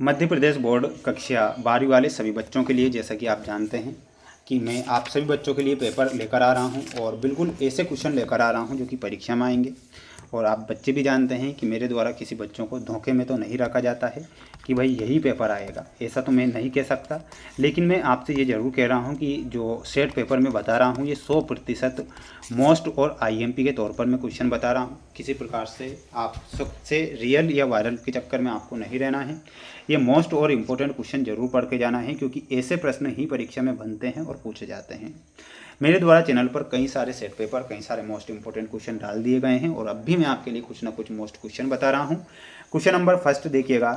Madhya Pradesh board कक्षा 12वीं वाले सभी बच्चों के लिए, जैसा कि आप जानते हैं कि मैं आप सभी बच्चों के लिए पेपर लेकर आ रहा हूं और बिल्कुल ऐसे क्वेश्चन लेकर आ रहा हूं जो कि परीक्षा में आएंगे। और आप बच्चे भी जानते हैं कि मेरे द्वारा किसी बच्चों को धोखे में तो नहीं रखा जाता है कि भाई यही पेपर आएगा, ऐसा तो मैं नहीं कह सकता। लेकिन मैं आपसे ये ज़रूर कह रहा हूँ कि जो सेट पेपर में बता रहा हूँ ये 100% मोस्ट और आईएमपी के तौर पर मैं क्वेश्चन बता रहा हूँ। किसी प्रकार से आप सबसे रियल या वायरल के चक्कर में आपको नहीं रहना है। ये मोस्ट और इम्पोर्टेंट क्वेश्चन जरूर पढ़ के जाना है, क्योंकि ऐसे प्रश्न ही परीक्षा में बनते हैं और पूछे जाते हैं। मेरे द्वारा चैनल पर कई सारे सेट पेपर, कई सारे मोस्ट इंपोर्टेंट क्वेश्चन डाल दिए गए हैं और अब भी मैं आपके लिए कुछ ना कुछ मोस्ट क्वेश्चन बता रहा हूँ। क्वेश्चन नंबर फर्स्ट देखिएगा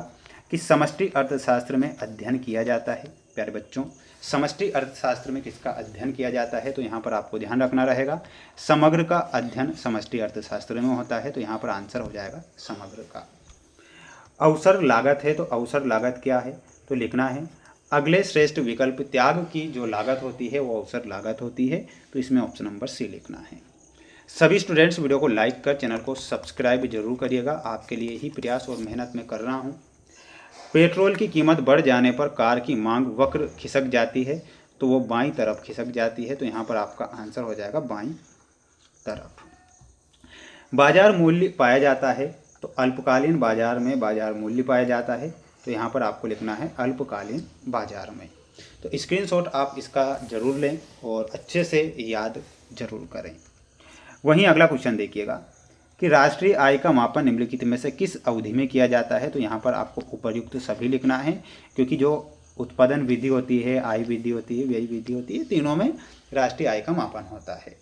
कि समष्टि अर्थशास्त्र में अध्ययन किया जाता है। प्यारे बच्चों, समष्टि अर्थशास्त्र में किसका अध्ययन किया जाता है? तो यहाँ पर आपको ध्यान रखना रहेगा, समग्र का अध्ययन समष्टि अर्थशास्त्र में होता है। तो यहाँ पर आंसर हो जाएगा समग्र का। अवसर लागत है, तो अवसर लागत क्या है? तो लिखना है अगले श्रेष्ठ विकल्प त्याग की जो लागत होती है वो अवसर लागत होती है। तो इसमें ऑप्शन नंबर सी लिखना है। सभी स्टूडेंट्स वीडियो को लाइक कर चैनल को सब्सक्राइब जरूर करिएगा, आपके लिए ही प्रयास और मेहनत मैं कर रहा हूँ। पेट्रोल की कीमत बढ़ जाने पर कार की मांग वक्र खिसक जाती है, तो वो बाईं तरफ खिसक जाती है। तो यहाँ पर आपका आंसर हो जाएगा बाईं तरफ। बाजार मूल्य पाया जाता है, तो अल्पकालीन बाजार में बाजार मूल्य पाया जाता है। तो यहाँ पर आपको लिखना है अल्पकालीन बाजार में। तो स्क्रीनशॉट आप इसका ज़रूर लें और अच्छे से याद जरूर करें। वहीं अगला क्वेश्चन देखिएगा कि राष्ट्रीय आय का मापन निम्नलिखित में से किस अवधि में किया जाता है? तो यहाँ पर आपको उपर्युक्त सभी लिखना है, क्योंकि जो उत्पादन विधि होती है, आय विधि होती है, व्यय विधि होती है, तीनों में राष्ट्रीय आय का मापन होता है।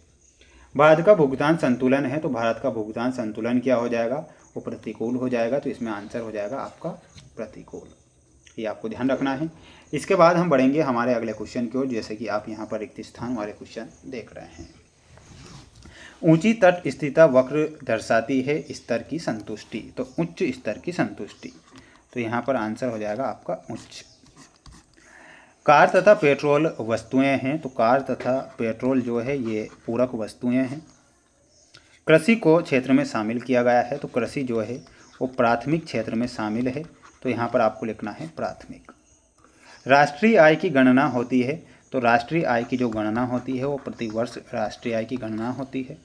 भारत का भुगतान संतुलन है, तो भारत का भुगतान संतुलन क्या हो जाएगा? वो प्रतिकूल हो जाएगा। तो इसमें आंसर हो जाएगा आपका प्रतिकूल। ये आपको ध्यान रखना है। इसके बाद हम बढ़ेंगे हमारे अगले क्वेश्चन की ओर, जैसे कि आप यहाँ पर रिक्त स्थान वाले क्वेश्चन देख रहे हैं। ऊंची तट स्थिरता वक्र दर्शाती है स्तर की संतुष्टि, तो उच्च स्तर की संतुष्टि। तो यहाँ पर आंसर हो जाएगा आपका उच्च। कार तथा पेट्रोल वस्तुएं हैं, तो कार तथा पेट्रोल जो है ये पूरक वस्तुएं हैं। कृषि को क्षेत्र में शामिल किया गया है, तो कृषि जो है वो प्राथमिक क्षेत्र में शामिल है। तो यहाँ पर आपको लिखना है प्राथमिक। राष्ट्रीय आय की गणना होती है, तो राष्ट्रीय आय की जो गणना होती है वो प्रतिवर्ष राष्ट्रीय आय की गणना होती है।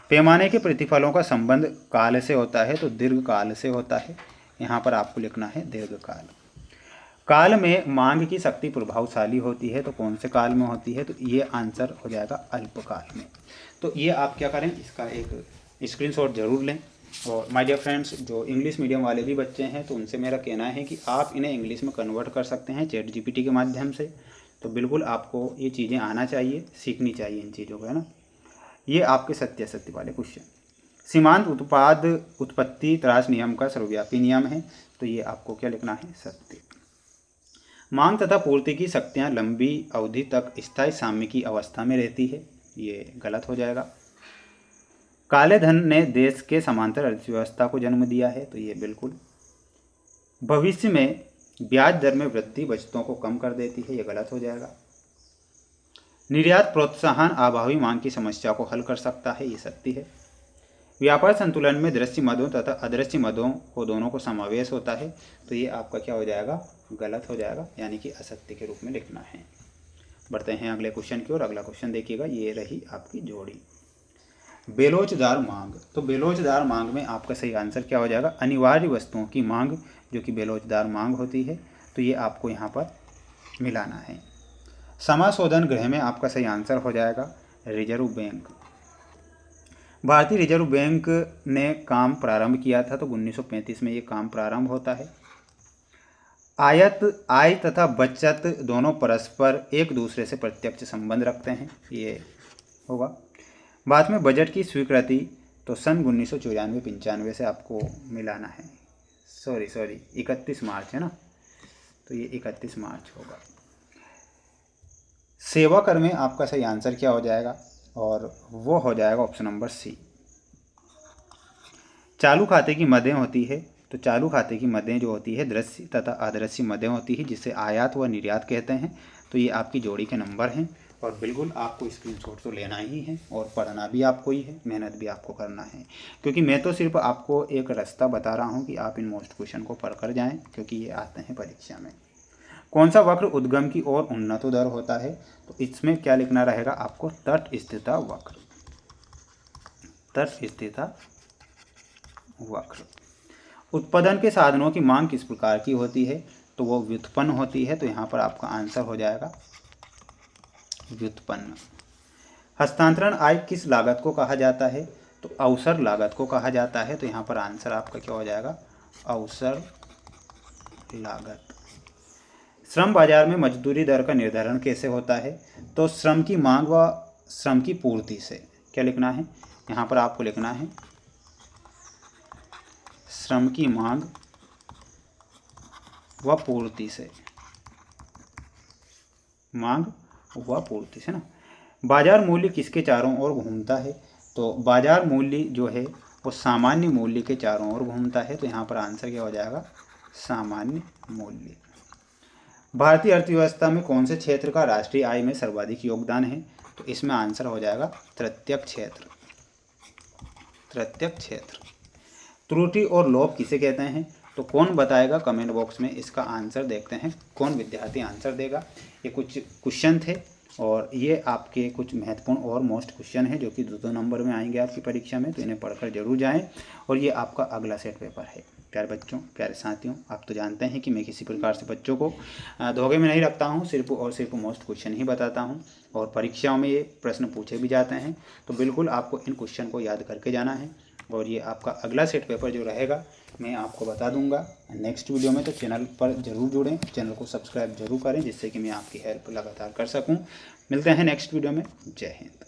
पैमाने के प्रतिफलों का संबंध काल से होता है, तो दीर्घकाल से होता है। यहाँ पर आपको लिखना है दीर्घकाल। काल में मांग की शक्ति प्रभावशाली होती है, तो कौन से काल में होती है? तो ये आंसर हो जाएगा अल्पकाल में। तो ये आप क्या करें, इसका एक स्क्रीनशॉट जरूर लें। और माय डियर फ्रेंड्स, जो इंग्लिश मीडियम वाले भी बच्चे हैं तो उनसे मेरा कहना है कि आप इन्हें इंग्लिश में कन्वर्ट कर सकते हैं चैट जीपीटी के माध्यम से। तो बिल्कुल आपको ये चीज़ें आना चाहिए, सीखनी चाहिए इन चीज़ों को, है ना। ये आपके सत्य वाले क्वेश्चन। सीमांत उत्पाद उत्पत्ति तराश नियम का सर्वव्यापी नियम है, तो ये आपको क्या लिखना है? सत्य। मांग तथा पूर्ति की शक्तियाँ लंबी अवधि तक स्थायी साम्य की अवस्था में रहती है, ये गलत हो जाएगा। काले धन ने देश के समांतर अर्थव्यवस्था को जन्म दिया है, तो ये बिल्कुल। भविष्य में ब्याज दर में वृद्धि बचतों को कम कर देती है, ये गलत हो जाएगा। निर्यात प्रोत्साहन अभावी मांग की समस्या को हल कर सकता है, ये सत्य है। व्यापार संतुलन में दृश्य मदों तथा अदृश्य मदों को दोनों को समावेश होता है, तो ये आपका क्या हो जाएगा? गलत हो जाएगा, यानी कि असत्य के रूप में लिखना है। बढ़ते हैं अगले क्वेश्चन की ओर। अगला क्वेश्चन देखिएगा, ये रही आपकी जोड़ी। बेलोचदार मांग, तो बेलोचदार मांग में आपका सही आंसर क्या हो जाएगा? अनिवार्य वस्तुओं की मांग जो कि बेलोचदार मांग होती है, तो ये आपको यहाँ पर मिलाना है। समाशोधन गृह में आपका सही आंसर हो जाएगा रिजर्व बैंक। भारतीय रिजर्व बैंक ने काम प्रारंभ किया था, तो 1935 में ये काम प्रारंभ होता है। आय तथा बचत दोनों परस्पर एक दूसरे से प्रत्यक्ष संबंध रखते हैं, ये होगा। बाद में बजट की स्वीकृति, तो सन 1994-95 से आपको मिलाना है। सॉरी 31 मार्च है ना, तो ये 31 मार्च होगा। सेवा कर में आपका सही आंसर क्या हो जाएगा? और वो हो जाएगा ऑप्शन नंबर सी। चालू खाते की मदें होती है, तो चालू खाते की मदें जो होती है दृश्य तथा अदृश्य मदें होती है, जिसे आयात व निर्यात कहते हैं। तो ये आपकी जोड़ी के नंबर हैं। और बिल्कुल आपको स्क्रीनशॉट तो लेना ही है और पढ़ना भी आपको ही है, मेहनत भी आपको करना है, क्योंकि मैं तो सिर्फ आपको एक रास्ता बता रहा हूँ कि आप इन मोस्ट क्वेश्चन को पढ़ कर जाएँ, क्योंकि ये आते हैं परीक्षा में। कौन सा वक्र उद्गम की ओर उन्नतोदर होता है? तो इसमें क्या लिखना रहेगा आपको? तटस्थिता वक्र। तटस्थिता वक्र। उत्पादन के साधनों की मांग किस प्रकार की होती है? तो वो व्युत्पन्न होती है, तो यहाँ पर आपका आंसर हो जाएगा व्युत्पन्न। हस्तांतरण आय किस लागत को कहा जाता है? तो अवसर लागत को कहा जाता है, तो यहाँ पर आंसर आपका क्या हो जाएगा? अवसर लागत। श्रम बाजार में मजदूरी दर का निर्धारण कैसे होता है? तो श्रम की मांग व श्रम की पूर्ति से। क्या लिखना है यहाँ पर? आपको लिखना है श्रम की मांग व पूर्ति से। मांग व पूर्ति से ना। बाजार मूल्य किसके चारों ओर घूमता है? तो बाजार मूल्य जो है वो सामान्य मूल्य के चारों ओर घूमता है, तो यहाँ पर आंसर क्या हो जाएगा? सामान्य मूल्य। भारतीय अर्थव्यवस्था में कौन से क्षेत्र का राष्ट्रीय आय में सर्वाधिक योगदान है? तो इसमें आंसर हो जाएगा तृतीयक क्षेत्र। तृतीयक क्षेत्र। त्रुटि और लोप किसे कहते हैं? तो कौन बताएगा? कमेंट बॉक्स में इसका आंसर देखते हैं कौन विद्यार्थी आंसर देगा। ये कुछ क्वेश्चन थे और ये आपके कुछ महत्वपूर्ण और मोस्ट क्वेश्चन है जो कि 2 नंबर में आएंगे आपकी परीक्षा में, तो इन्हें पढ़कर जरूर जाएं। और ये आपका अगला सेट पेपर है। प्यारे बच्चों, प्यारे साथियों, आप तो जानते हैं कि मैं किसी प्रकार से बच्चों को धोखे में नहीं रखता हूँ, सिर्फ और सिर्फ मोस्ट क्वेश्चन ही बताता हूँ और परीक्षाओं में ये प्रश्न पूछे भी जाते हैं, तो बिल्कुल आपको इन क्वेश्चन को याद करके जाना है। और ये आपका अगला सेट पेपर जो रहेगा मैं आपको बता दूंगा नेक्स्ट वीडियो में, तो चैनल पर ज़रूर जुड़ें, चैनल को सब्सक्राइब जरूर करें, जिससे कि मैं आपकी हेल्प लगातार कर सकूं। मिलते हैं नेक्स्ट वीडियो में। जय हिंद।